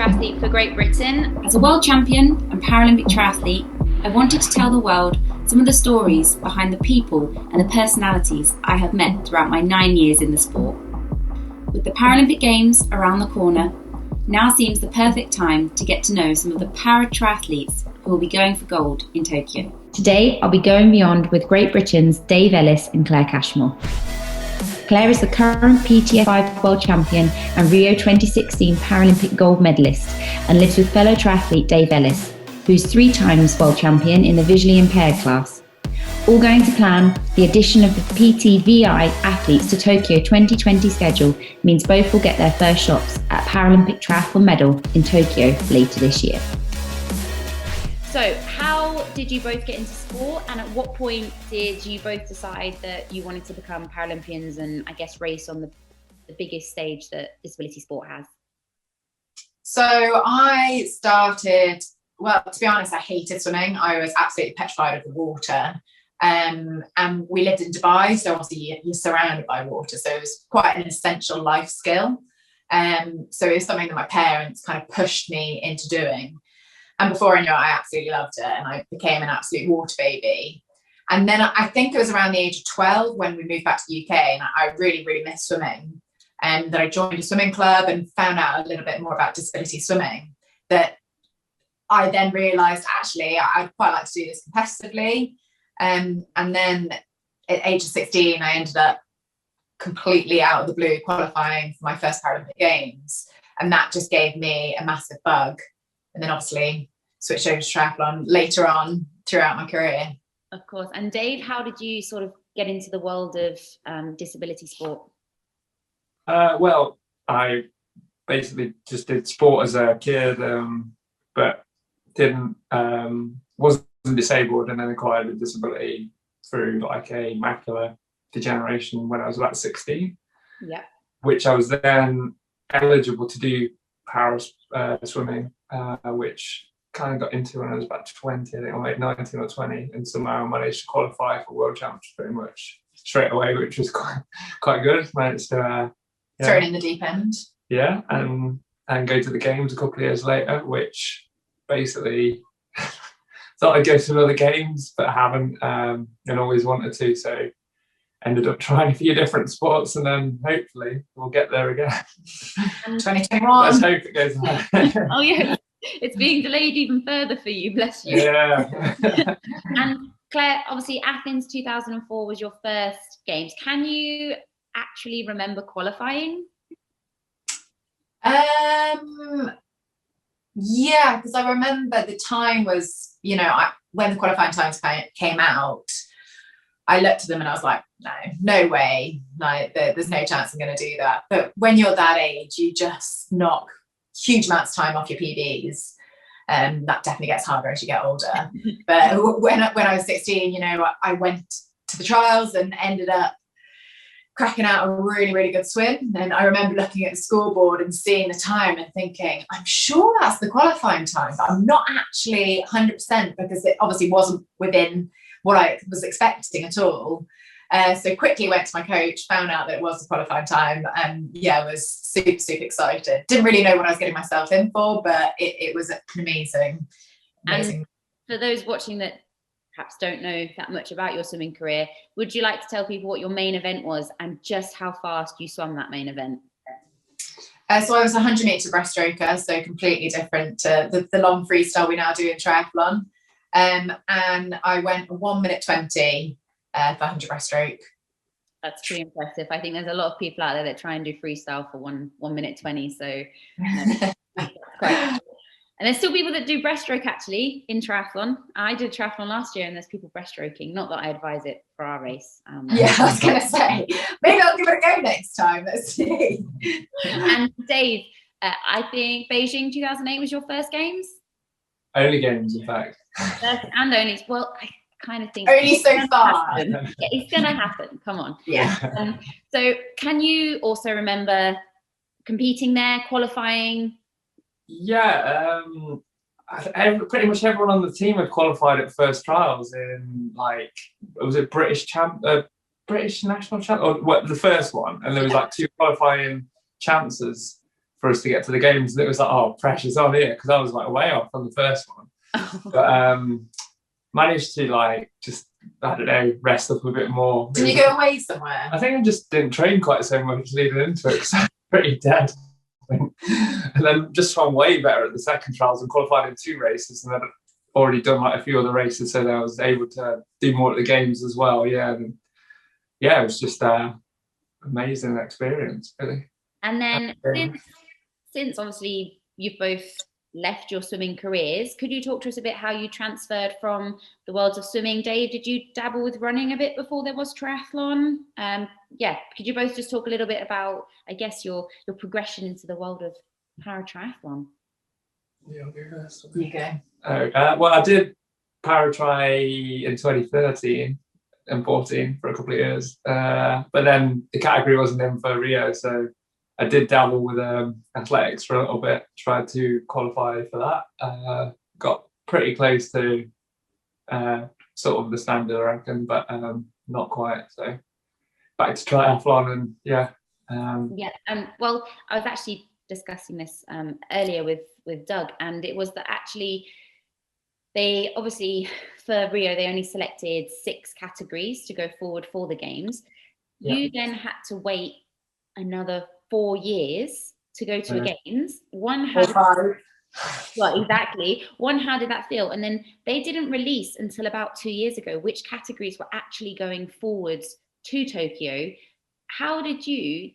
triathlete for Great Britain. As a world champion and Paralympic triathlete, I wanted to tell the world some of the stories behind the people and the personalities I have met throughout my 9 years in the sport. With the Paralympic Games around the corner, now seems the perfect time to get to know some of the para-triathletes who will be going for gold in Tokyo. Today, I'll be going beyond with Great Britain's Dave Ellis and Claire Cashmore. Claire is the current PTF5 World Champion and Rio 2016 Paralympic gold medalist and lives with fellow triathlete Dave Ellis, who's 3 times World Champion in the visually impaired class. All going to plan, the addition of the PTVI athletes to Tokyo 2020 schedule means both will get their first shots at Paralympic triathlon medal in Tokyo later this year. So how did you both get into sport, and at what point did you both decide that you wanted to become Paralympians and I guess race on the biggest stage that disability sport has? So I started, well, to be honest, I hated swimming. I was absolutely petrified of the water. And we lived in Dubai, so obviously you're surrounded by water, so it was quite an essential life skill. So it was something that my parents kind of pushed me into doing. And before I knew it, I absolutely loved it, and I became an absolute water baby. And then I think it was around the age of 12 when we moved back to the UK, and I really, really missed swimming. And that I joined a swimming club and found out a little bit more about disability swimming. That I then realised, actually, I'd quite like to do this competitively. And then at age of 16, I ended up completely out of the blue qualifying for my first Paralympic Games. And that just gave me a massive bug. And then obviously switched over to triathlon later on throughout my career. Of course. And Dave, how did you sort of get into the world of disability sport? Well, I basically just did sport as a kid, but wasn't disabled, and then acquired a disability through like a macular degeneration when I was about 16. Yeah. Which I was then eligible to do para swimming, which kind of got into when I was about 20, I think, or maybe 19 or 20, and somehow I managed to qualify for World Champions pretty much straight away, which was quite good. Managed to thrown in the deep end. Yeah, and go to the games a couple of years later, which basically thought I'd go to another games, but haven't, and always wanted to. So ended up trying a few different sports, and then hopefully we'll get there again. 2021. Let's hope it goes ahead. Oh yeah, it's being delayed even further for you, bless you. Yeah. And Claire, obviously Athens 2004 was your first games. Can you actually remember qualifying? Yeah, because I remember the time was, when the qualifying times came out, I looked at them and I was like, no way, like there's no chance I'm going to do that. But when you're that age, you just knock huge amounts of time off your PBs. That definitely gets harder as you get older. But when I was 16, I went to the trials and ended up cracking out a really, really good swim. And I remember looking at the scoreboard and seeing the time and thinking, I'm sure that's the qualifying time, but I'm not actually 100% because it obviously wasn't within what I was expecting at all. So quickly went to my coach, found out that it was the qualifying time, and was super, super excited. Didn't really know what I was getting myself in for, but it was amazing. And for those watching that perhaps don't know that much about your swimming career, would you like to tell people what your main event was and just how fast you swam that main event? So I was a 100-metre breaststroker, so completely different to the long freestyle we now do in triathlon. And I went 1 minute 20 for 100 breaststroke. That's pretty impressive. I think there's a lot of people out there that try and do freestyle for 1 minute 20. So that's quite. And there's still people that do breaststroke actually in triathlon. I did triathlon last year and there's people breaststroking. Not that I advise it for our race. Yeah, I was going to say, maybe I'll give it a go next time. Let's see. And Dave, I think Beijing 2008 was your first games? Only games, in fact. First and only. Well, I kind of think only so far. Yeah, it's going to happen. Come on. Yeah. So can you also remember competing there, qualifying? Yeah, pretty much everyone on the team had qualified at first trials in was it British national champ, or the first one, and there was 2 qualifying chances for us to get to the games, and it was like, oh, pressure's on here, because I was like way off on the first one. But managed to like just, I don't know, rest up a bit more. Did you go away somewhere? I think I just didn't train quite so much leading into it, because I was pretty dead. And then just swam way better at the second trials and qualified in 2 races, and then already done like a few other races, so that I was able to do more at the games as well. And it was just amazing experience, really. And then since obviously you've both left your swimming careers, could you talk to us a bit how you transferred from the worlds of swimming? Dave, did you dabble with running a bit before there was triathlon? Could you both just talk a little bit about, I guess, your progression into the world of para-triathlon? You go. Well, I did para-tri in 2013 and 14 for a couple of years, but then the category wasn't in for Rio, so I did dabble with athletics for a little bit, tried to qualify for that. Got pretty close to sort of the standard, I reckon, but not quite. So back to triathlon, and well, I was actually discussing this earlier with Doug, and it was that actually they obviously for Rio they only selected 6 categories to go forward for the games. You then had to wait another 4 years to go to a games. One had well, exactly. One, how did that feel? And then they didn't release until about 2 years ago which categories were actually going forwards to Tokyo. How did you,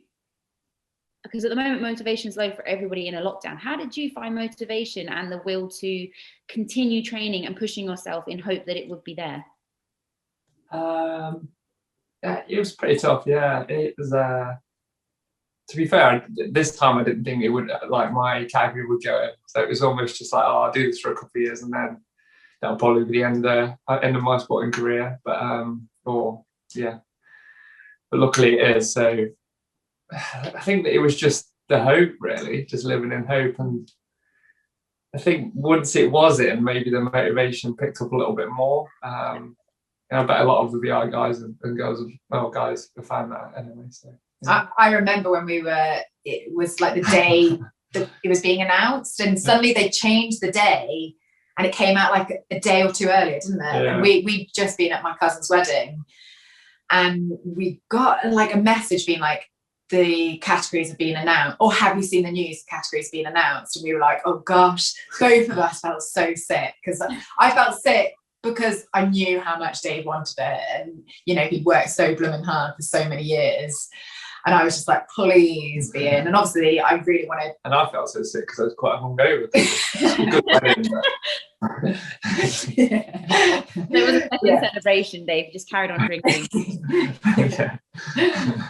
because at the moment motivation is low for everybody in a lockdown, how did you find motivation and the will to continue training and pushing yourself in hope that it would be there? It was pretty tough. It was to be fair, this time I didn't think it would, like, my category would go in. So it was almost just like, oh, I'll do this for a couple of years and then that'll probably be the end of my sporting career. But luckily it is. So I think that it was just the hope, really, just living in hope. And I think once it was in, maybe the motivation picked up a little bit more. I bet a lot of the VI guys and girls, guys have found that anyway. So. Yeah. I remember when it was like the day that it was being announced, and suddenly they changed the day and it came out like a day or two earlier, didn't it? Yeah. And we'd just been at my cousin's wedding and we got like a message being like, the categories have been announced, or have you seen the news, categories being announced? And we were like, oh gosh, both of us felt so sick, because I felt sick because I knew how much Dave wanted it, and he'd worked so blooming hard for so many years. And I was just like, please be in. And obviously, I really wanted. And I felt so sick because I was quite hungover. There was a second celebration, Dave. You just carried on drinking.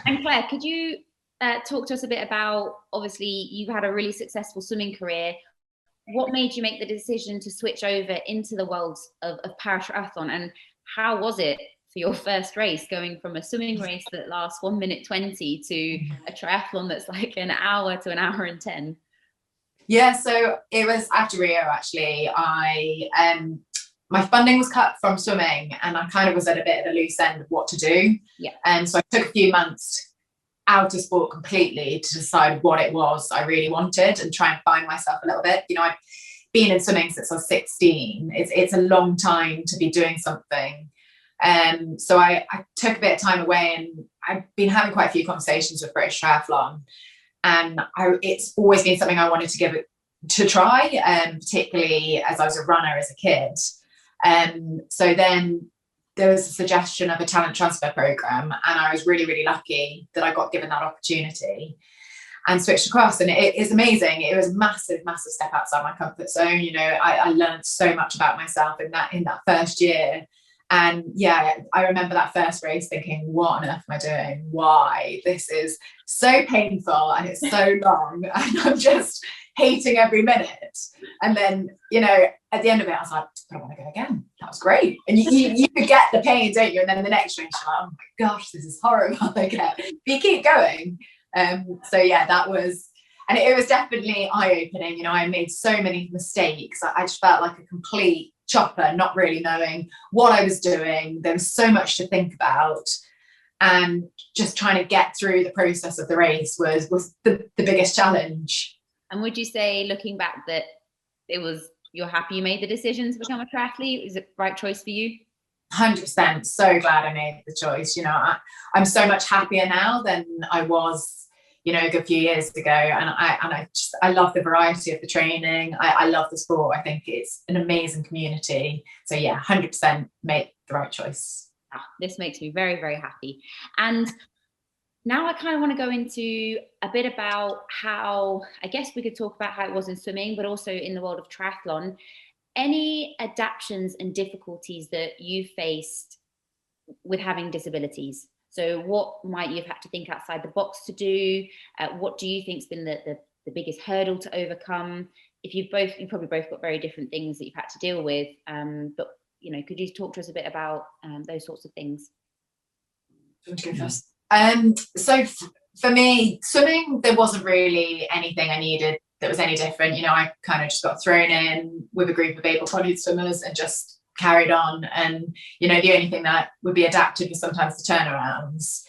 And Claire, could you talk to us a bit about, obviously, you've had a really successful swimming career. What made you make the decision to switch over into the world of para-triathlon? And how was it for your first race, going from a swimming race that lasts 1 minute 20 to a triathlon that's like an hour to an hour and 10? Yeah, so it was after Rio, actually. My funding was cut from swimming and I kind of was at a bit of a loose end of what to do. And so I took a few months out of sport completely to decide what it was I really wanted and try and find myself a little bit. I've been in swimming since I was 16. It's a long time to be doing something. So I took a bit of time away, and I've been having quite a few conversations with British Triathlon, and it's always been something I wanted to give it to try, particularly as I was a runner as a kid. So then there was a suggestion of a talent transfer program, and I was really, really lucky that I got given that opportunity and switched across. And it is amazing. It was a massive, massive step outside my comfort zone. I learned so much about myself in that first year. And I remember that first race thinking, what on earth am I doing? Why? This is so painful and it's so long and I'm just hating every minute. And then, at the end of it, I was like, I want to go again. That was great. And you forget the pain, don't you? And then the next race, you're like, oh my gosh, this is horrible again. But you keep going. That was, and it was definitely eye-opening. I made so many mistakes. I just felt like a complete chopper, not really knowing what I was doing. There was so much to think about, and just trying to get through the process of the race was the biggest challenge. And would you say, looking back, that you're happy you made the decision to become a triathlete? Is it the right choice for you? 100%. So glad I made the choice. I'm so much happier now than I was, a good few years ago. And I love the variety of the training. I love the sport. I think it's an amazing community. So yeah, 100% made the right choice. This makes me very, very happy. And now I kind of want to go into a bit about how, I guess we could talk about how it was in swimming, but also in the world of triathlon. Any adaptations and difficulties that you faced with having disabilities? So what might you have had to think outside the box to do? What do you think's been the biggest hurdle to overcome? You probably both got very different things that you've had to deal with, but could you talk to us a bit about those sorts of things? Do you want to go first? So for me, swimming, there wasn't really anything I needed that was any different. I kind of just got thrown in with a group of able-bodied swimmers and just carried on. And the only thing that would be adaptive was sometimes the turnarounds.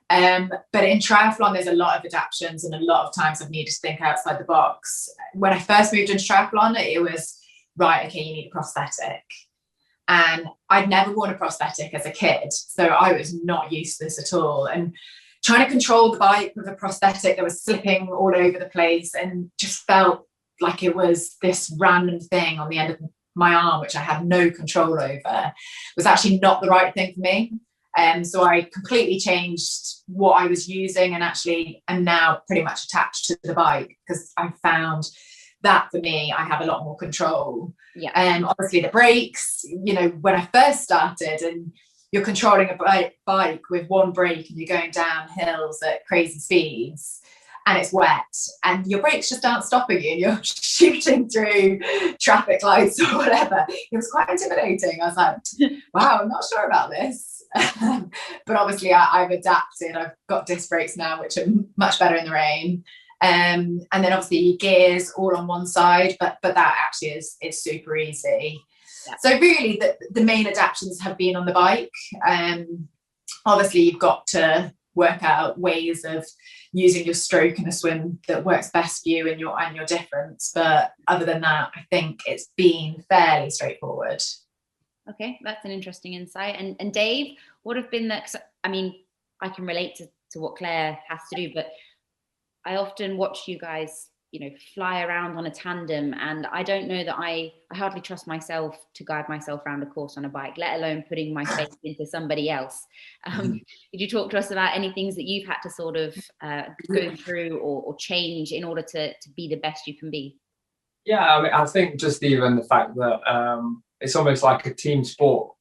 But in triathlon, there's a lot of adaptations, and a lot of times I've needed to think outside the box. When I first moved into triathlon, it was right, okay, you need a prosthetic. And I'd never worn a prosthetic as a kid, so I was not used to this at all. And trying to control the bike with a prosthetic that was slipping all over the place and just felt like it was this random thing on the end of my arm, which I had no control over, was actually not the right thing for me. So I completely changed what I was using, and actually am now pretty much attached to the bike, because I found that for me, I have a lot more control. Obviously the brakes, when I first started, and you're controlling a bike with one brake and you're going down hills at crazy speeds and it's wet and your brakes just aren't stopping you and you're shooting through traffic lights or whatever. It was quite intimidating. I was like, wow, I'm not sure about this. But obviously I've adapted. I've got disc brakes now, which are much better in the rain. And then obviously gears all on one side, but that actually is super easy. Yeah. So really the main adaptations have been on the bike. Obviously you've got to work out ways of using your stroke in a swim that works best for you and your difference. But other than that, I think it's been fairly straightforward. Okay, that's an interesting insight. And Dave, what have been I can relate to what Claire has to do, but I often watch you guys fly around on a tandem, and I don't know that I hardly trust myself to guide myself around a course on a bike, let alone putting my faith into somebody else. Could you talk to us about any things that you've had to sort of go through or change in order to be the best you can be? Yeah, I think just even the fact that it's almost like a team sport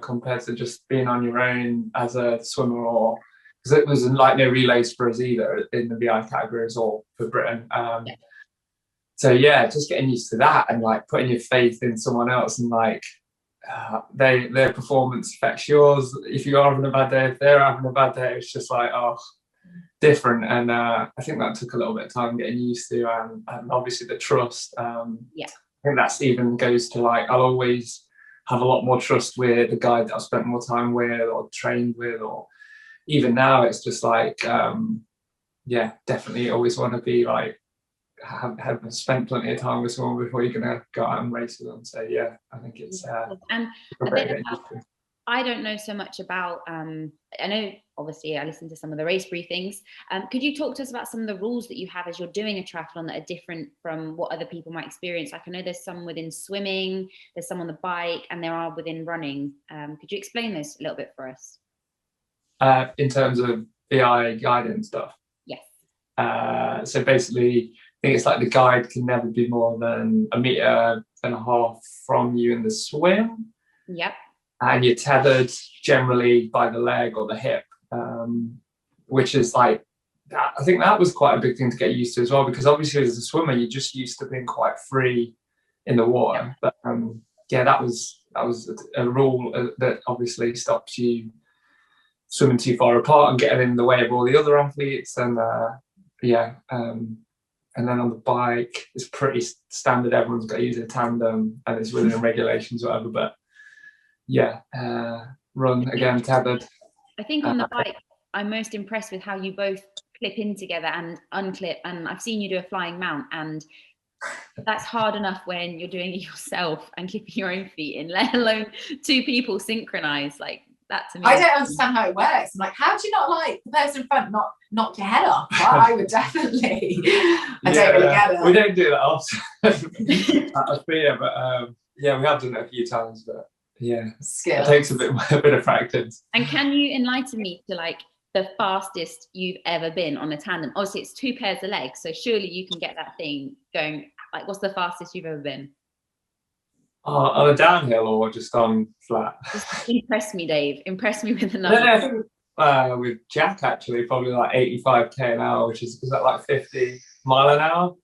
compared to just being on your own as a swimmer, or because it was like no relays for us either in the VI categories or for Britain. So yeah, just getting used to that and like putting your faith in someone else, and like their performance affects yours. If you're having a bad day, if they're having a bad day, it's just like different. And I think that took a little bit of time getting used to, and obviously the trust. I think that's even goes to like I'll always have a lot more trust with the guy that I've spent more time with or trained with, or even now it's just like definitely always want to be like have spent plenty of time with someone before you're gonna go out and race with them. So yeah, I think it's and a bit about, I don't know so much about I know obviously I listen to some of the race briefings. Could you talk to us about some of the rules that you have as you're doing a triathlon that are different from what other people might experience? Like I know there's some within swimming, there's some on the bike, and there are within running. Could you explain this a little bit for us? In terms of VI guidance stuff? Yes. So basically, I think it's like the guide can never be more than 1.5 meters from you in the swim. Yep. And you're tethered generally by the leg or the hip, which is like, I think that was quite a big thing to get used to as well, because obviously as a swimmer, you're just used to being quite free in the water. Yep. But that was a rule that obviously stops you swimming too far apart and getting in the way of all the other athletes. And and then on the bike, it's pretty standard. Everyone's got to use a tandem, and it's within regulations, whatever. But run again tethered. I think on the bike, I'm most impressed with how you both clip in together and unclip, and I've seen you do a flying mount, and that's hard enough when you're doing it yourself and clipping your own feet in, let alone two people synchronized. Like, that to me, I don't understand how it works. I'm like, how do you not, like, the person in front not knock your head off? Well, I would definitely. I don't really get it. We don't do that often out of fear, but yeah, we have done it a few times, but yeah, it takes a bit of practice. And can you enlighten me to, like, the fastest you've ever been on a tandem? Obviously it's 2 pairs of legs, so surely you can get that thing going. Like, what's the fastest you've ever been? On a downhill or just on flat? Just impress me, Dave. Impress me with a number. No, I think with Jack, actually, probably like 85k an hour, which is that like 50 mile an hour?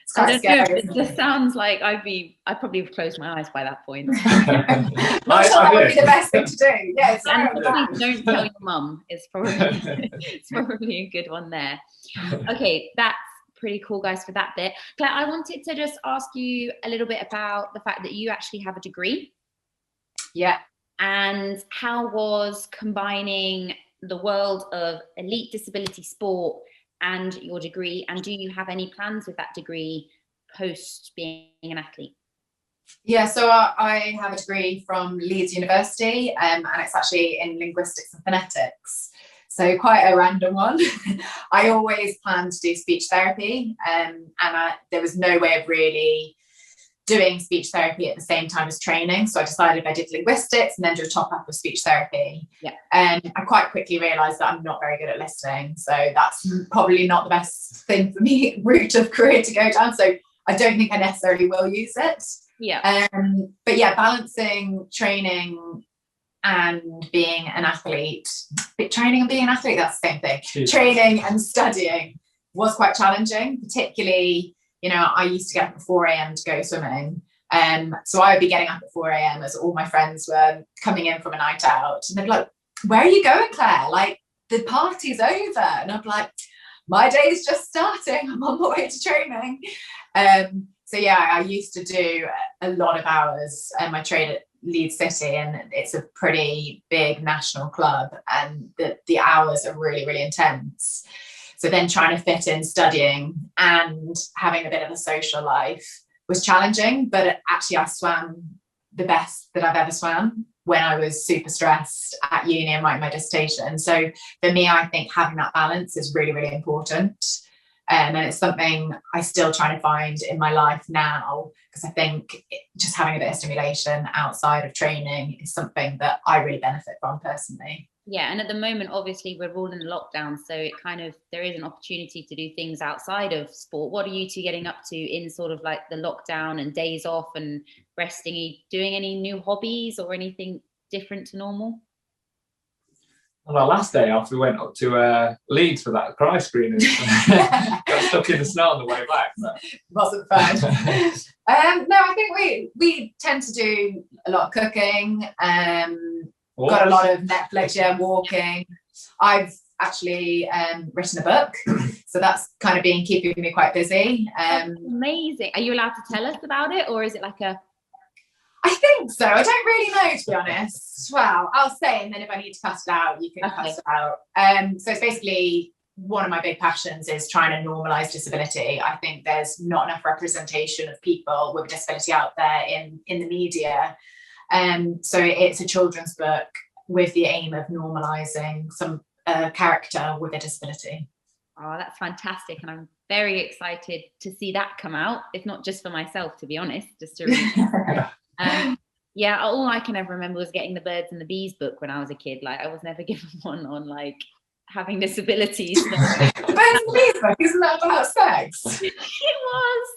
It's quite scary. It just sounds like I probably would close my eyes by that point. Not sure that would be the best thing to do. Yeah, and don't tell your mum. It's probably a good one there. Okay, that's pretty cool, guys, for that bit. Claire, I wanted to just ask you a little bit about the fact that you actually have a degree. Yeah. And how was combining the world of elite disability sport and your degree, and do you have any plans with that degree post being an athlete? Yeah, so I have a degree from Leeds University, and it's actually in linguistics and phonetics. So quite a random one. I always planned to do speech therapy, and there was no way of really doing speech therapy at the same time as training. So I decided I did linguistics and then do a top up of speech therapy. Yeah. And I quite quickly realised that I'm not very good at listening. So that's probably not the best thing for me, route of career to go down. So I don't think I necessarily will use it. Yeah. But yeah, balancing training and being an athlete, training and being an athlete, that's the same thing. Yeah. Training and studying was quite challenging, particularly, you know, I used to get up at 4 a.m. to go swimming. So I would be getting up at 4 a.m. as all my friends were coming in from a night out. And they'd be like, where are you going, Claire? Like, the party's over. And I'd be like, my day's just starting. I'm on my way to training. So yeah, I used to do a lot of hours. I trained at Leeds City, and it's a pretty big national club, and the hours are really, really intense. So then trying to fit in studying and having a bit of a social life was challenging, but actually I swam the best that I've ever swam when I was super stressed at uni and writing my dissertation. So for me, I think having that balance is really, really important. And it's something I still trying to find in my life now, because I think just having a bit of stimulation outside of training is something that I really benefit from personally. Yeah, and at the moment, obviously, we're all in lockdown, so it kind of, there is an opportunity to do things outside of sport. What are you two getting up to in sort of like the lockdown and days off and resting? Are you doing any new hobbies or anything different to normal? On our last day off, we went up to Leeds for that cry screening. Got stuck in the snow on the way back. But wasn't fun. No, I think we tend to do a lot of cooking. Got a lot of Netflix, yeah, walking. I've actually written a book, so that's kind of been keeping me quite busy. Amazing. Are you allowed to tell us about it, or is it like a... I think so. I don't really know, to be honest. Well, I'll say, and then if I need to cut it out, you can cut it out. So it's basically, one of my big passions is trying to normalise disability. I think there's not enough representation of people with a disability out there in the media. So it's a children's book with the aim of normalising some character with a disability. Oh, that's fantastic. And I'm very excited to see that come out, if not just for myself, to be honest, just to read. Yeah, all I can ever remember was getting the Birds and the Bees book when I was a kid. Like, I was never given one on like having disabilities. So. The Birds and the Bees book, isn't that about sex? It was.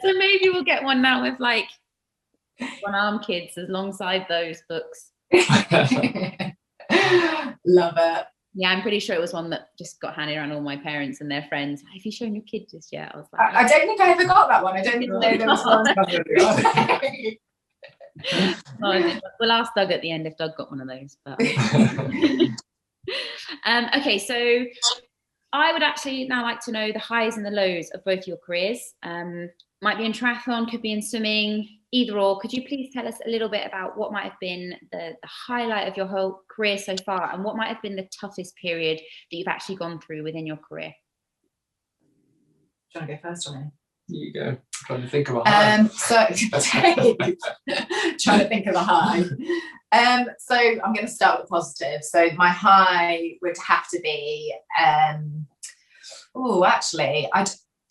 So maybe we'll get one now with like one-arm kids alongside those books. Love it. Yeah, I'm pretty sure it was one that just got handed around all my parents and their friends. Have you shown your kid just yet? I was like, I don't think I ever got that one. I don't know there was one. We'll ask Doug at the end if Doug got one of those. But okay, so I would actually now like to know the highs and the lows of both your careers. Might be in triathlon, could be in swimming, either or, could you please tell us a little bit about what might have been the highlight of your whole career so far, and what might have been the toughest period that you've actually gone through within your career? Do you want to go first or me? You go. I'm trying to think of a high. Trying to think of a high. So I'm going to start with positive. So my high would have to be,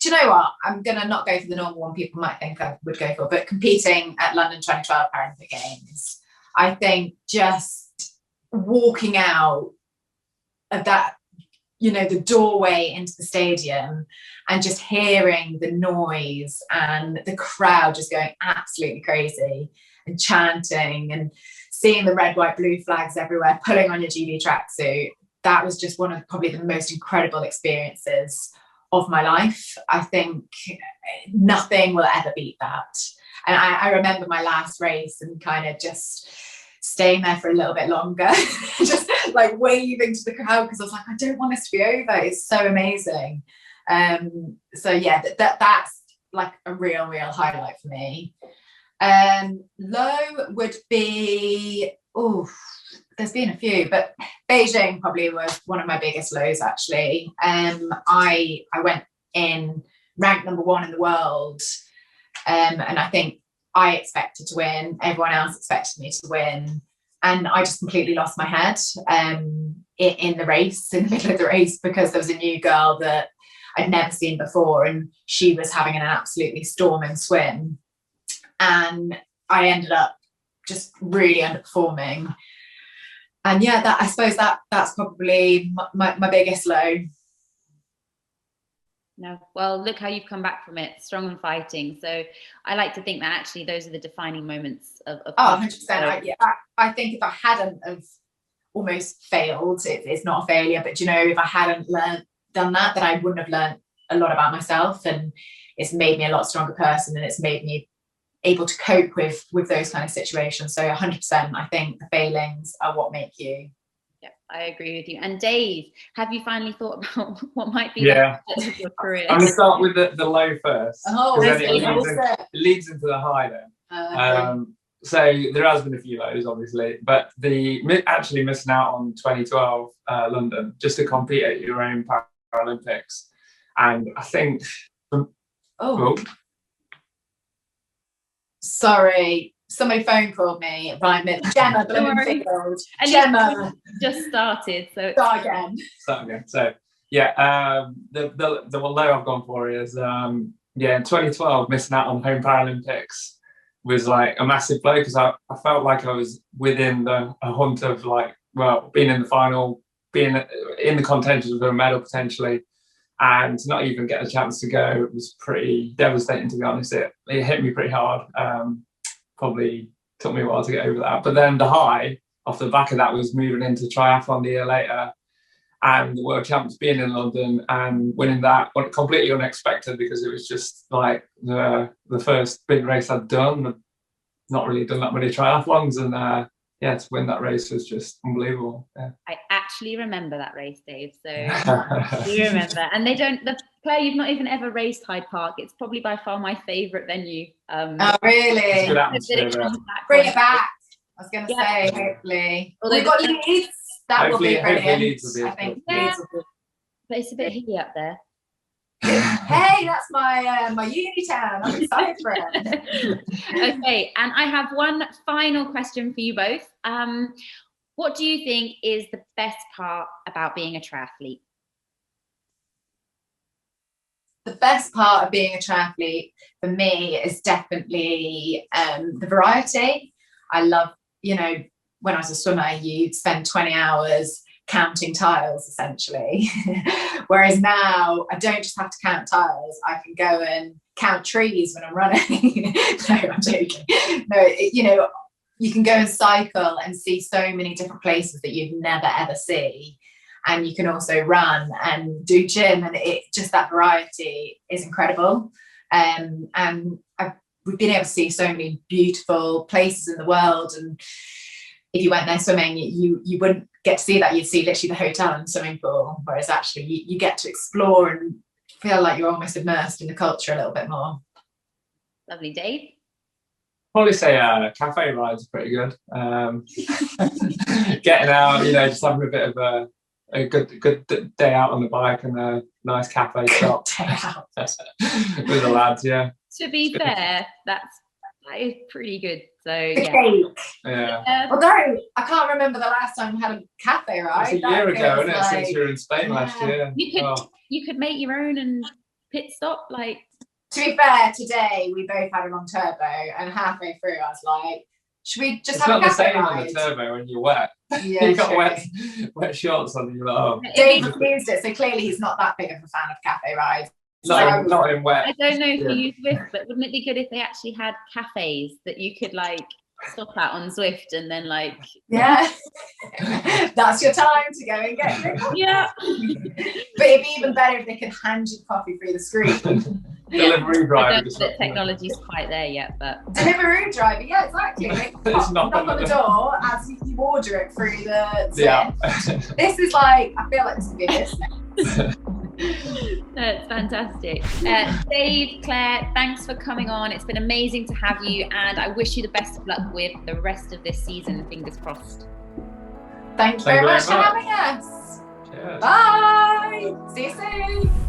do you know what? I'm going to not go for the normal one people might think I would go for, but competing at London 2012 Paralympic Games, I think just walking out of that, you know, the doorway into the stadium and just hearing the noise and the crowd just going absolutely crazy and chanting and seeing the red, white, blue flags everywhere, pulling on your GB tracksuit. That was just one of probably the most incredible experiences of my life. I think nothing will ever beat that. And I remember my last race and kind of just staying there for a little bit longer, just like waving to the crowd because I was like, I don't want this to be over. It's so amazing. So yeah, that's like a real highlight for me. Low would be, there's been a few, but Beijing probably was one of my biggest lows actually. I went in ranked number 1 in the world, and I think I expected to win, everyone else expected me to win, and I just completely lost my head in the race, in the middle of the race, because there was a new girl that I'd never seen before and she was having an absolutely storming swim, and I ended up just really underperforming. And yeah, I suppose that's probably my biggest low. No, well, look how you've come back from it, strong and fighting. So I like to think that actually those are the defining moments of 100%. I think if I hadn't have almost failed, it's not a failure, but you know, if I hadn't done that, then I wouldn't have learned a lot about myself, and it's made me a lot stronger person, and it's made me able to cope with those kind of situations. So 100%, I think the failings are what make you. Yeah, I agree with you. And Dave, have you finally thought about what might be the of your career? I'm going to start with the low first. It leads into the high then. So there has been a few lows, obviously, but actually missing out on 2012 London just to compete at your own Paralympics. And I think... Sorry, somebody phone called me. Right, Gemma Bloomfield. Gemma just started, so start again. So yeah, the low I've gone for is in 2012 missing out on home Paralympics was like a massive blow, because I felt like I was within a hunt of being in the final, being in the contention for a medal potentially, and to not even get a chance to go, it was pretty devastating, to be honest. It hit me pretty hard. Probably took me a while to get over that. But then the high off the back of that was moving into triathlon the year later, and the World Champs being in London and winning that, completely unexpected, because it was just like the first big race I'd done. I've not really done that many triathlons, and to win that race was just unbelievable. Yeah. I actually remember that race, Dave. So you remember. And Claire, you've not even ever raced Hyde Park. It's probably by far my favourite venue. Oh, really? It's good atmosphere. Bring it back. I was going to say, hopefully. Although we've got Leeds. That will be brilliant. Leeds will be, I think. Yeah. But it's a bit hilly up there. Hey, that's my uni town. I'm excited for it. Okay, and I have one final question for you both. What do you think is the best part about being a triathlete? The best part of being a triathlete for me is definitely the variety. I love, when I was a swimmer, you'd spend 20 hours counting tiles essentially. Whereas now I don't just have to count tiles, I can go and count trees when I'm running. No, I'm joking. No, you can go and cycle and see so many different places that you'd never ever see. And you can also run and do gym, and just that variety is incredible. And we've been able to see so many beautiful places in the world, and if you went there swimming, you wouldn't get to see that. You'd see literally the hotel and swimming pool, whereas actually you get to explore and feel like you're almost immersed in the culture a little bit more. Lovely. Dave? Probably say cafe rides are pretty good. Getting out, just having a bit of a good day out on the bike and a nice cafe stop with the lads. Yeah. To be fair, that is pretty good. So yeah. Although I can't remember the last time we had a cafe ride. It's a year ago, isn't it? Since you were in Spain last year. You could make your own and pit stop. Like, to be fair, today we both had a long turbo, and halfway through I was like, should we just have a cafe ride? It's not the same on the turbo when you're wet. Yeah, you got wet shorts on and you're like, oh. Dave refused it, so clearly he's not that big of a fan of cafe rides. Not in wet. I don't know if you use Zwift, but wouldn't it be good if they actually had cafes that you could like stop at on Zwift and then like that's your time to go and get your coffee. Yeah. But it'd be even better if they could hand you coffee through the screen. Delivery driver. I don't know that technology's quite there yet, but delivery driver, yeah, exactly. Knock on the door as you order it through the Zwift. Yeah. This is like, I feel like this could be a business. That's fantastic. Dave, Claire, thanks for coming on. It's been amazing to have you, and I wish you the best of luck with the rest of this season. Fingers crossed. Thank you very much for having us. Cheers. Bye. See you soon.